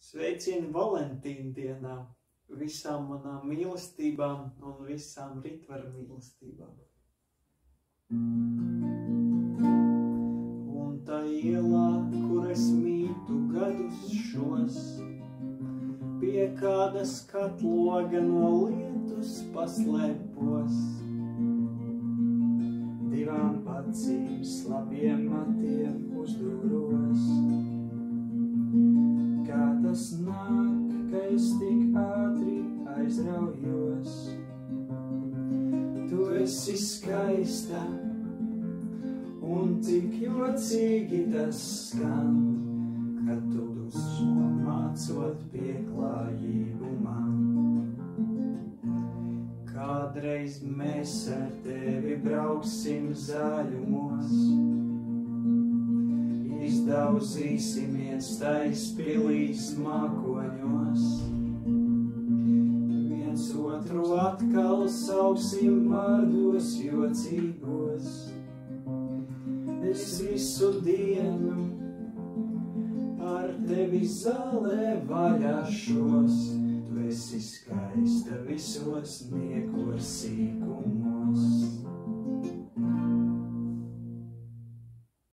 Sveicieni Valentīna dienā visām manām mīlestībām un visām Ritvaru mīlestībām. Un tā ielā, kur es mītu gadus šos, pie kāda skatloga no lietus paslēpos. Divām acīm slapiem matiem uzdūros. Kā tas nāk, ka es tik ātri aizraujos? Tu esi skaista, un cik jocīgi tas skan, kad tu dusmo mācot pieklājību man. Kādreiz mēs ar tevi brauksim zaļumos, izdauzīsimies taizpilīs mākoņos, viens otru atkal sauksim vārdos jocīgos. Es visu dienu ar tevi zālē vaļāšos, tu esi skaista visos niekos sīkumos.